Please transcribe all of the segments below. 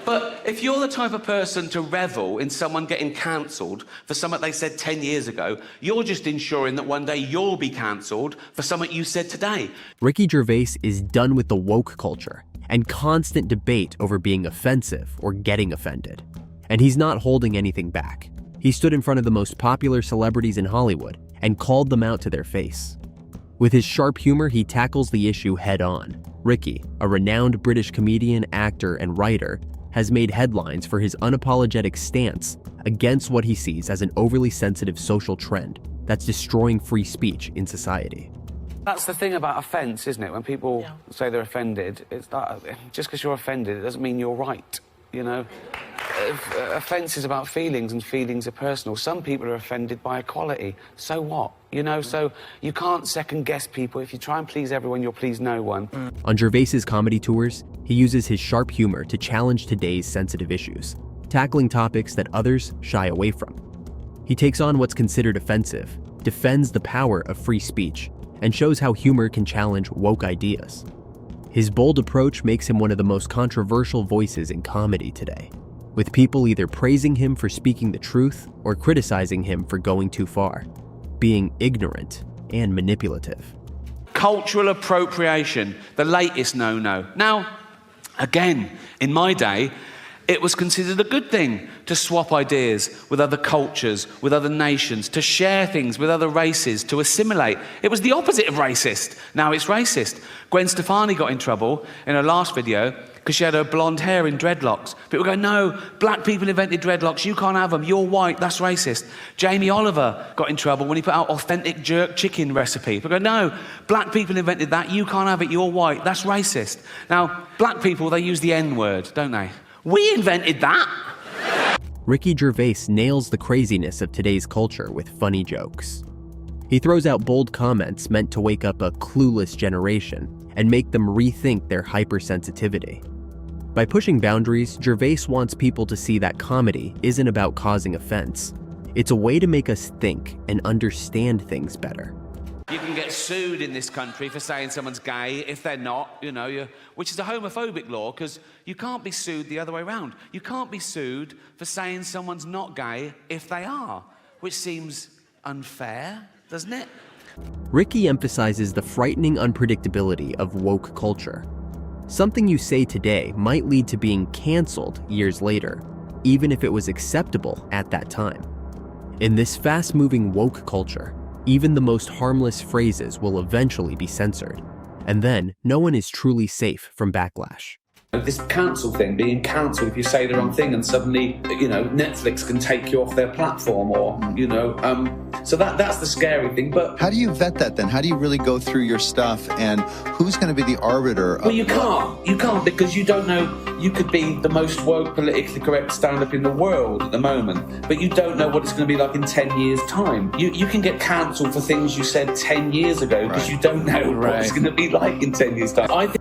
But if you're the type of person to revel in someone getting cancelled for something they said 10 years ago, you're just ensuring that one day you'll be cancelled for something you said today. Ricky Gervais is done with the woke culture and constant debate over being offensive or getting offended. And he's not holding anything back. He stood in front of the most popular celebrities in Hollywood and called them out to their face. With his sharp humor, he tackles the issue head-on. Ricky, a renowned British comedian, actor, and writer, has made headlines for his unapologetic stance against what he sees as an overly sensitive social trend that's destroying free speech in society. That's the thing about offence, isn't it? When people say they're offended, it's that just because you're offended, it doesn't mean you're right, you know? Offence is about feelings, and feelings are personal. Some people are offended by equality. So what? You know, so you can't second-guess people. If you try and please everyone, you'll please no one. On Gervais's comedy tours, he uses his sharp humor to challenge today's sensitive issues, tackling topics that others shy away from. He takes on what's considered offensive, defends the power of free speech, and shows how humor can challenge woke ideas. His bold approach makes him one of the most controversial voices in comedy today, with people either praising him for speaking the truth or criticizing him for going too far, being ignorant and manipulative. Cultural appropriation, the latest no-no. Now, again, in my day, it was considered a good thing to swap ideas with other cultures, with other nations, to share things with other races, to assimilate. It was the opposite of racist. Now it's racist. Gwen Stefani got in trouble in her last video because she had her blonde hair in dreadlocks. People go, no, black people invented dreadlocks, you can't have them, you're white, that's racist. Jamie Oliver got in trouble when he put out authentic jerk chicken recipe. People go, no, black people invented that, you can't have it, you're white, that's racist. Now, black people, they use the N-word, don't they? We invented that. Ricky Gervais nails the craziness of today's culture with funny jokes. He throws out bold comments meant to wake up a clueless generation and make them rethink their hypersensitivity. By pushing boundaries, Gervais wants people to see that comedy isn't about causing offense. It's a way to make us think and understand things better. You can get sued in this country for saying someone's gay if they're not, you know, which is a homophobic law, because you can't be sued the other way around. You can't be sued for saying someone's not gay if they are, which seems unfair, doesn't it? Ricky emphasizes the frightening unpredictability of woke culture. Something you say today might lead to being canceled years later, even if it was acceptable at that time. In this fast-moving woke culture, even the most harmless phrases will eventually be censored, and then no one is truly safe from backlash. This cancel thing, being cancelled if you say the wrong thing, and suddenly, you know, Netflix can take you off their platform, or, you know, so that's the scary thing. But how do you vet that then? How do you really go through your stuff, and who's going to be the arbiter of... Well, you can't, because you don't know. You could be the most woke, politically correct stand-up in the world at the moment, but you don't know what it's going to be like in 10 years' time. You can get cancelled for things you said 10 years ago, because you don't know what it's going to be like in 10 years' time. I think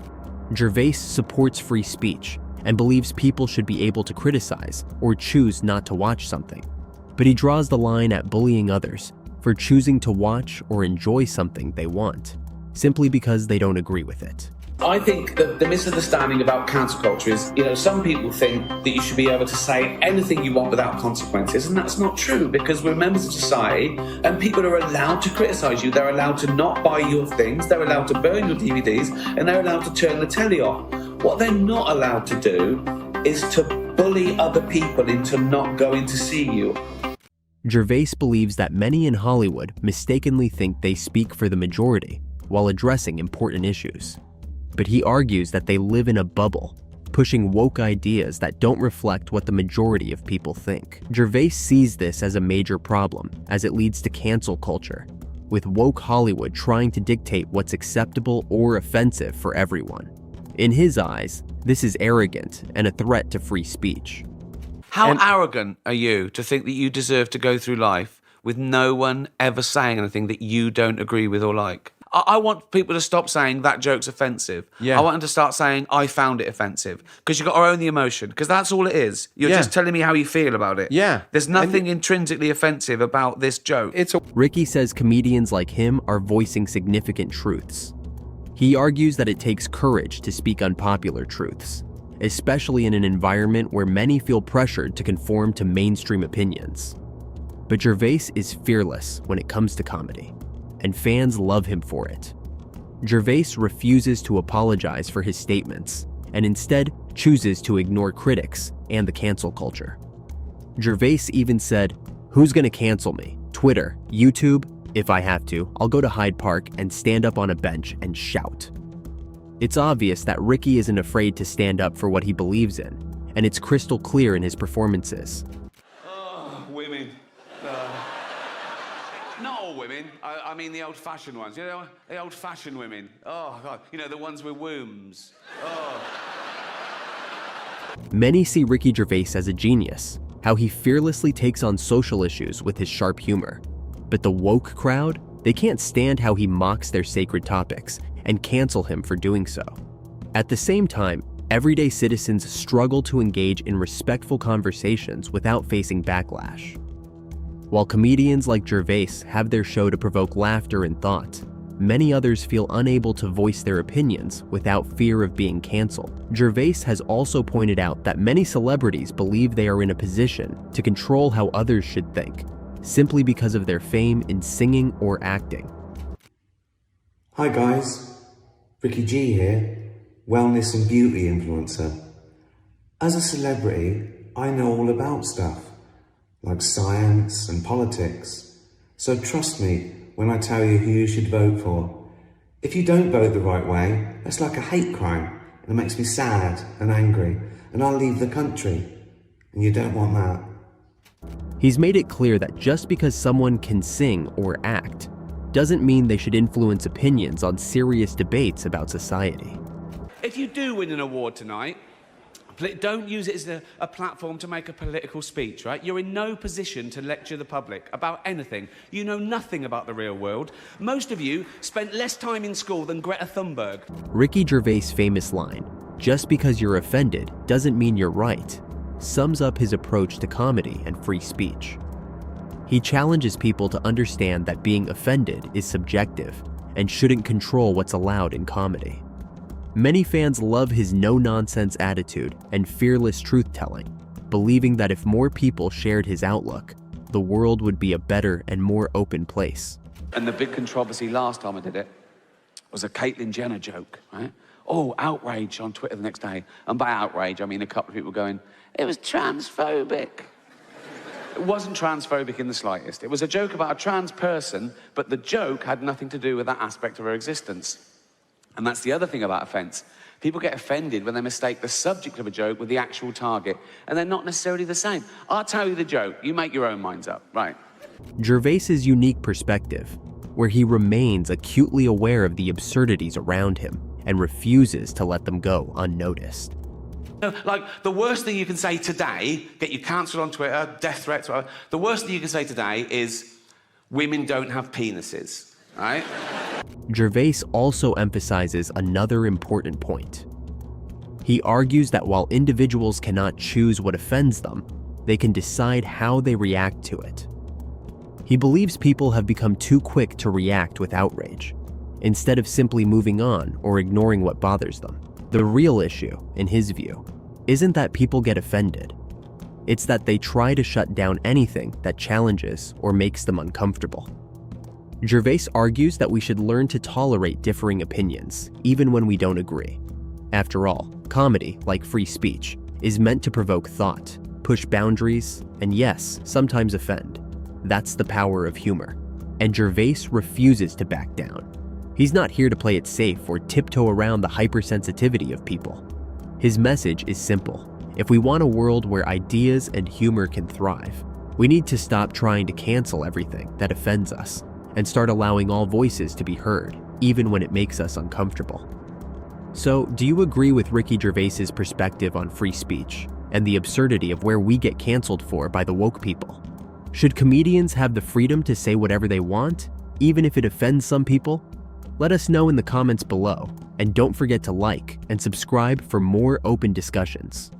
Gervais supports free speech and believes people should be able to criticize or choose not to watch something. But he draws the line at bullying others for choosing to watch or enjoy something they want, simply because they don't agree with it. I think that the misunderstanding about cancel culture is, you know, some people think that you should be able to say anything you want without consequences, and that's not true, because we're members of society and people are allowed to criticise you. They're allowed to not buy your things, they're allowed to burn your DVDs, and they're allowed to turn the telly off. What they're not allowed to do is to bully other people into not going to see you. Gervais believes that many in Hollywood mistakenly think they speak for the majority while addressing important issues. But he argues that they live in a bubble, pushing woke ideas that don't reflect what the majority of people think. Gervais sees this as a major problem, as it leads to cancel culture, with woke Hollywood trying to dictate what's acceptable or offensive for everyone. In his eyes, this is arrogant and a threat to free speech. How arrogant are you to think that you deserve to go through life with no one ever saying anything that you don't agree with or like? I want people to stop saying that joke's offensive. I want them to start saying I found it offensive, because you've got to own the emotion, because that's all it is. You're just telling me how you feel about it. There's nothing intrinsically offensive about this joke. Ricky says comedians like him are voicing significant truths. He argues that it takes courage to speak unpopular truths, especially in an environment where many feel pressured to conform to mainstream opinions. But Gervais is fearless when it comes to comedy, and fans love him for it. Gervais refuses to apologize for his statements and instead chooses to ignore critics and the cancel culture. Gervais even said, "Who's gonna cancel me? Twitter, YouTube? If I have to, I'll go to Hyde Park and stand up on a bench and shout." It's obvious that Ricky isn't afraid to stand up for what he believes in, and it's crystal clear in his performances. Oh, women. Not all women. I mean the old-fashioned ones. You know, the old-fashioned women. Oh, God. You know, the ones with wombs. Oh. Many see Ricky Gervais as a genius, how he fearlessly takes on social issues with his sharp humor. But the woke crowd, they can't stand how he mocks their sacred topics and cancel him for doing so. At the same time, everyday citizens struggle to engage in respectful conversations without facing backlash. While comedians like Gervais have their show to provoke laughter and thought, many others feel unable to voice their opinions without fear of being canceled. Gervais has also pointed out that many celebrities believe they are in a position to control how others should think, simply because of their fame in singing or acting. Hi guys, Ricky G here, wellness and beauty influencer. As a celebrity, I know all about stuff, like science and politics. So trust me when I tell you who you should vote for. If you don't vote the right way, that's like a hate crime, and it makes me sad and angry, and I'll leave the country. And you don't want that. He's made it clear that just because someone can sing or act doesn't mean they should influence opinions on serious debates about society. If you do win an award tonight, don't use it as a platform to make a political speech, right? You're in no position to lecture the public about anything. You know nothing about the real world. Most of you spent less time in school than Greta Thunberg. Ricky Gervais' famous line, "Just because you're offended doesn't mean you're right," sums up his approach to comedy and free speech. He challenges people to understand that being offended is subjective and shouldn't control what's allowed in comedy. Many fans love his no-nonsense attitude and fearless truth-telling, believing that if more people shared his outlook, the world would be a better and more open place. And the big controversy last time I did it was a Caitlyn Jenner joke, right? Oh, outrage on Twitter the next day. And by outrage, I mean a couple of people going, "It was transphobic." It wasn't transphobic in the slightest. It was a joke about a trans person, but the joke had nothing to do with that aspect of her existence. And that's the other thing about offense. People get offended when they mistake the subject of a joke with the actual target, and they're not necessarily the same. I'll tell you the joke, you make your own minds up, right? Gervais's unique perspective, where he remains acutely aware of the absurdities around him and refuses to let them go unnoticed. Like, the worst thing you can say today, get you cancelled on Twitter, death threats, whatever, the worst thing you can say today is, women don't have penises, right? Gervais also emphasizes another important point. He argues that while individuals cannot choose what offends them, they can decide how they react to it. He believes people have become too quick to react with outrage, instead of simply moving on or ignoring what bothers them. The real issue, in his view, isn't that people get offended. It's that they try to shut down anything that challenges or makes them uncomfortable. Gervais argues that we should learn to tolerate differing opinions, even when we don't agree. After all, comedy, like free speech, is meant to provoke thought, push boundaries, and yes, sometimes offend. That's the power of humor. And Gervais refuses to back down. He's not here to play it safe or tiptoe around the hypersensitivity of people. His message is simple. If we want a world where ideas and humor can thrive, we need to stop trying to cancel everything that offends us and start allowing all voices to be heard, even when it makes us uncomfortable. So, do you agree with Ricky Gervais's perspective on free speech and the absurdity of where we get canceled for by the woke people? Should comedians have the freedom to say whatever they want, even if it offends some people? Let us know in the comments below, and don't forget to like and subscribe for more open discussions.